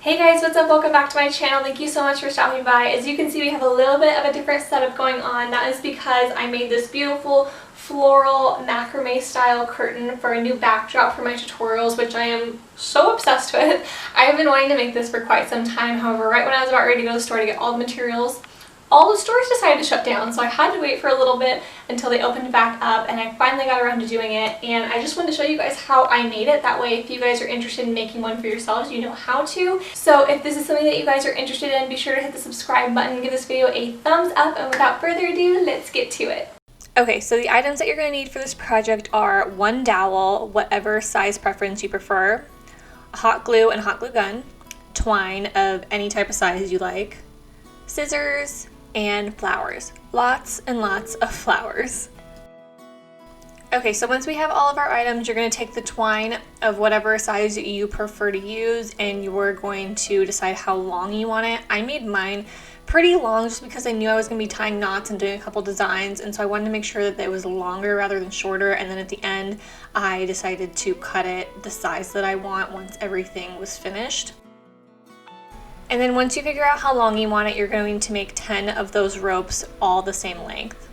Hey guys, what's up? Welcome back to my channel. Thank you so much for stopping by. As you can see, we have a little bit of a different setup going on. That is because I made this beautiful floral macrame style curtain for a new backdrop for my tutorials, which I am so obsessed with. I have been wanting to make this for quite some time. However, right when I was about ready to go to the store to get all the materials, all the stores decided to shut down, so I had to wait for a little bit until they opened back up, and I finally got around to doing it. And I just wanted to show you guys how I made it. That way, if you guys are interested in making one for yourselves, you know how to. So if this is something that you guys are interested in, be sure to hit the subscribe button, give this video a thumbs up, and without further ado, let's get to it. Okay, so the items that you're going to need for this project are one dowel, whatever size preference you prefer, hot glue and hot glue gun, twine of any type of size you like, scissors, and flowers. Lots and lots of flowers. Okay, so once we have all of our items, you're going to take the twine of whatever size you prefer to use, and you're going to decide how long you want it. I made mine pretty long just because I knew I was going to be tying knots and doing a couple designs, and so I wanted to make sure that it was longer rather than shorter, and then at the end I decided to cut it the size that I want once everything was finished. And then once you figure out how long you want it, you're going to make 10 of those ropes all the same length.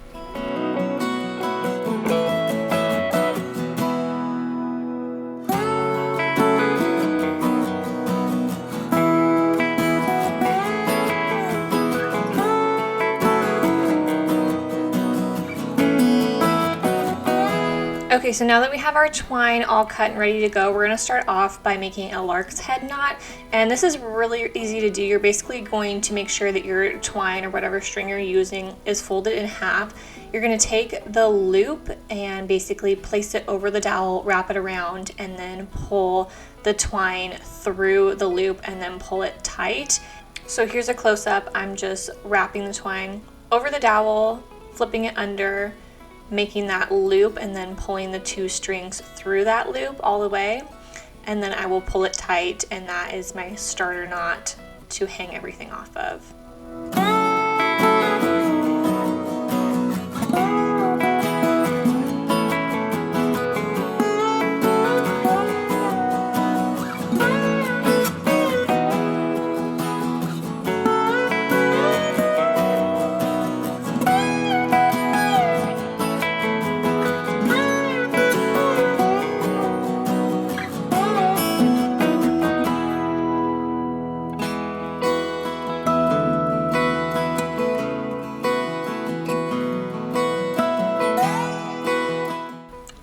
Okay, so now that we have our twine all cut and ready to go, we're going to start off by making a lark's head knot. And this is really easy to do. You're basically going to make sure that your twine or whatever string you're using is folded in half. You're going to take the loop and basically place it over the dowel, wrap it around, and then pull the twine through the loop and then pull it tight. So here's a close-up. I'm just wrapping the twine over the dowel, flipping it under, making that loop, and then pulling the two strings through that loop all the way, and then I will pull it tight, and that is my starter knot to hang everything off of.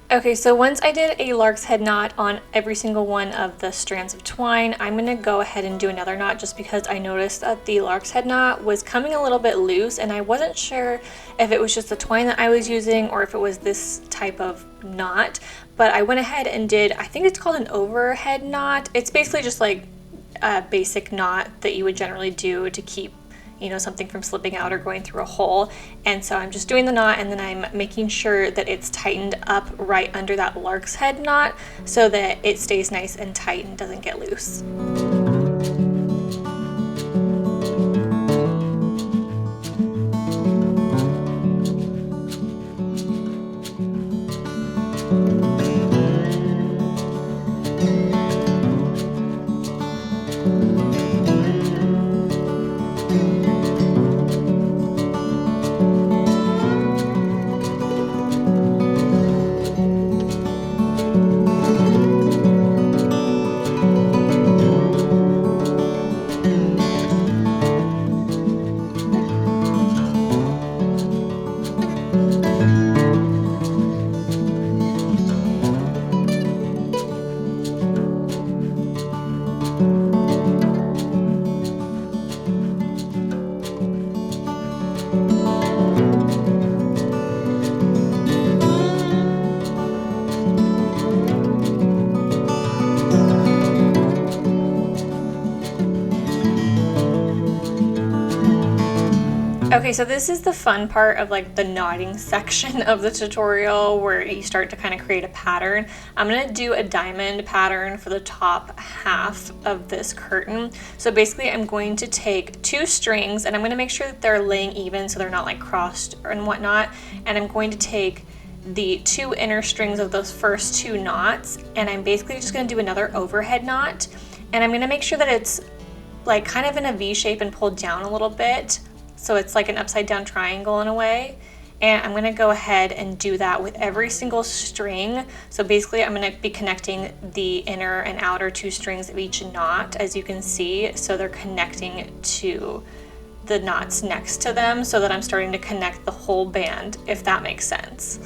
Okay, so once I did a lark's head knot on every single one of the strands of twine, I'm going to go ahead and do another knot just because I noticed that the lark's head knot was coming a little bit loose, and I wasn't sure if it was just the twine that I was using or if it was this type of knot. But I went ahead and did, I think it's called an overhead knot. It's basically just like a basic knot that you would generally do to keep something from slipping out or going through a hole. And so I'm just doing the knot, and then I'm making sure that it's tightened up right under that lark's head knot so that it stays nice and tight and doesn't get loose. Okay, so this is the fun part of like the knotting section of the tutorial where you start to kind of create a pattern. I'm going to do a diamond pattern for the top half of this curtain. So basically I'm going to take two strings, and I'm going to make sure that they're laying even so they're not like crossed and whatnot. And I'm going to take the two inner strings of those first two knots, and I'm basically just going to do another overhead knot, and I'm going to make sure that it's like kind of in a V shape and pulled down a little bit. So it's like an upside down triangle in a way. And I'm gonna go ahead and do that with every single string. So basically I'm gonna be connecting the inner and outer 2 strings of each knot, as you can see. So they're connecting to the knots next to them, so that I'm starting to connect the whole band, if that makes sense.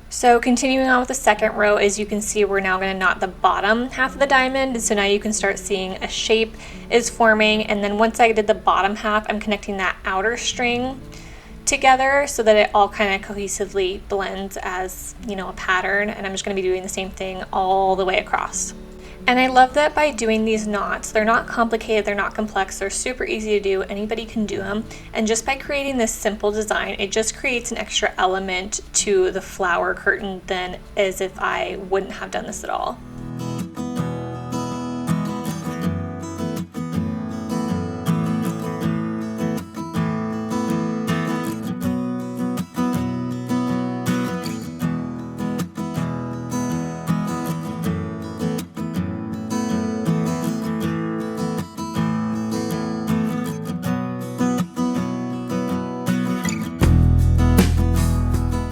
So continuing on with the second row, as you can see, we're now going to knot the bottom half of the diamond. So now you can start seeing a shape is forming. And then once I did the bottom half, I'm connecting that outer string together so that it all kind of cohesively blends as, you know, a pattern. And I'm just going to be doing the same thing all the way across. And I love that by doing these knots, they're not complicated, they're not complex, they're super easy to do, anybody can do them. And just by creating this simple design, it just creates an extra element to the flower curtain than as if I wouldn't have done this at all.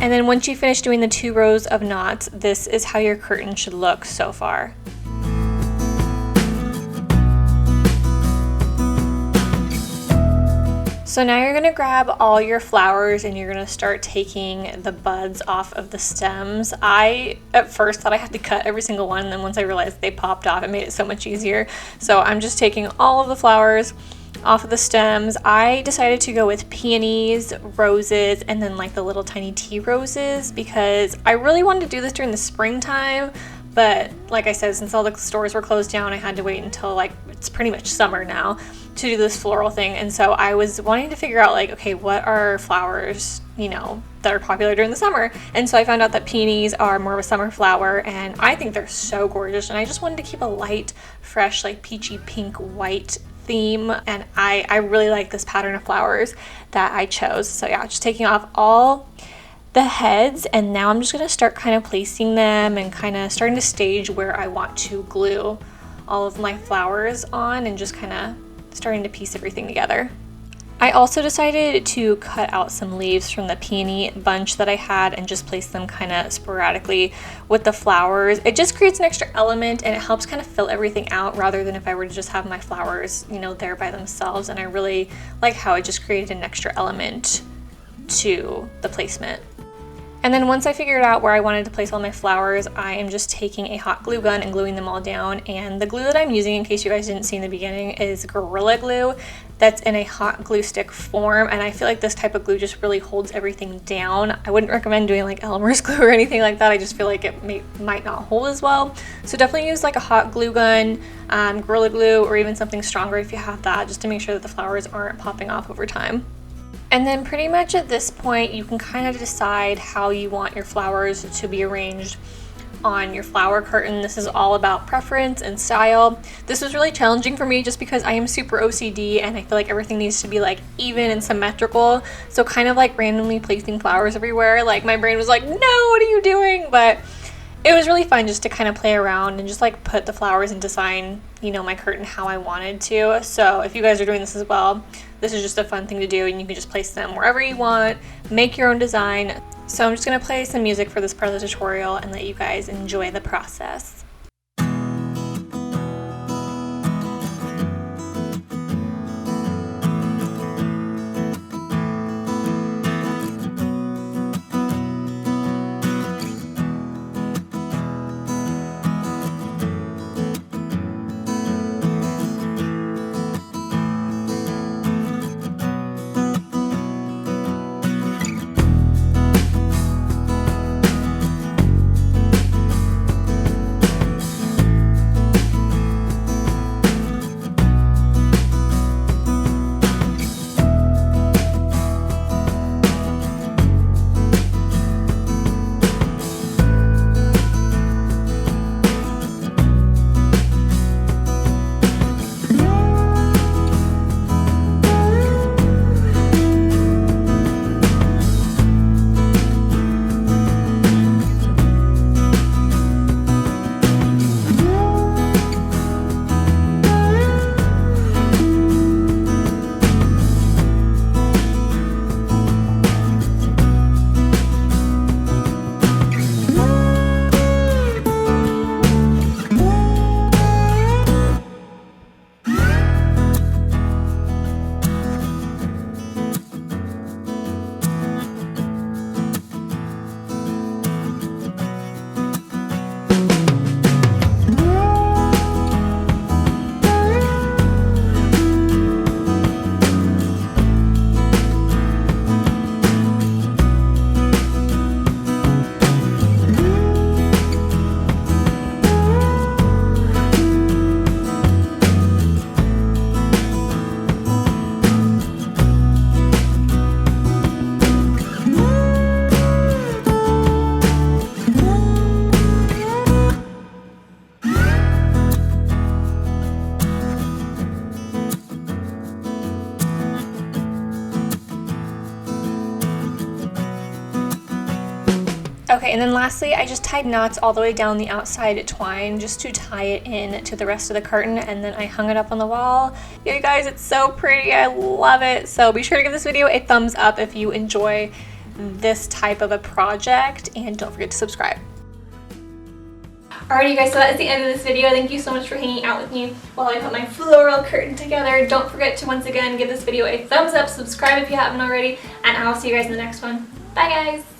And then once you finish doing the 2 rows of knots, this is how your curtain should look so far. So now you're gonna grab all your flowers and you're gonna start taking the buds off of the stems. I, at first, thought I had to cut every single one, and then once I realized they popped off, it made it so much easier. So I'm just taking all of the flowers off of the stems. I decided to go with peonies, roses, and then like the little tiny tea roses because I really wanted to do this during the springtime, but like I said, since all the stores were closed down, I had to wait until like it's pretty much summer now to do this floral thing. And so I was wanting to figure out like, okay, what are flowers, you know, that are popular during the summer? And so I found out that peonies are more of a summer flower, and I think they're so gorgeous, and I just wanted to keep a light, fresh, like peachy pink white theme, and I really like this pattern of flowers that I chose. So yeah, just taking off all the heads, and now I'm just going to start kind of placing them and kind of starting to stage where I want to glue all of my flowers on, and just kind of starting to piece everything together. I also decided to cut out some leaves from the peony bunch that I had and just place them kind of sporadically with the flowers. It just creates an extra element, and it helps kind of fill everything out rather than if I were to just have my flowers, you know, there by themselves. And I really like how it just created an extra element to the placement. And then once I figured out where I wanted to place all my flowers, I am just taking a hot glue gun and gluing them all down. And the glue that I'm using, in case you guys didn't see in the beginning, is Gorilla Glue that's in a hot glue stick form. And I feel like this type of glue just really holds everything down. I wouldn't recommend doing like Elmer's glue or anything like that. I just feel like it might not hold as well. So definitely use like a hot glue gun, Gorilla Glue, or even something stronger if you have that, just to make sure that the flowers aren't popping off over time. And then pretty much at this point, you can kind of decide how you want your flowers to be arranged on your flower curtain. This is all about preference and style. This was really challenging for me just because I am super OCD and I feel like everything needs to be like even and symmetrical. So kind of like randomly placing flowers everywhere, like my brain was like, no, what are you doing? But it was really fun just to kind of play around and just like put the flowers and design, you know, my curtain how I wanted to. So if you guys are doing this as well, this is just a fun thing to do, and you can just place them wherever you want, make your own design. So I'm just going to play some music for this part of the tutorial and let you guys enjoy the process. Okay, and then lastly, I just tied knots all the way down the outside twine just to tie it in to the rest of the curtain, and then I hung it up on the wall. Yeah, you guys, it's so pretty. I love it. So be sure to give this video a thumbs up if you enjoy this type of a project, and don't forget to subscribe. Alright, you guys, so that is the end of this video. Thank you so much for hanging out with me while I put my floral curtain together. Don't forget to once again give this video a thumbs up, subscribe if you haven't already, and I'll see you guys in the next one. Bye guys!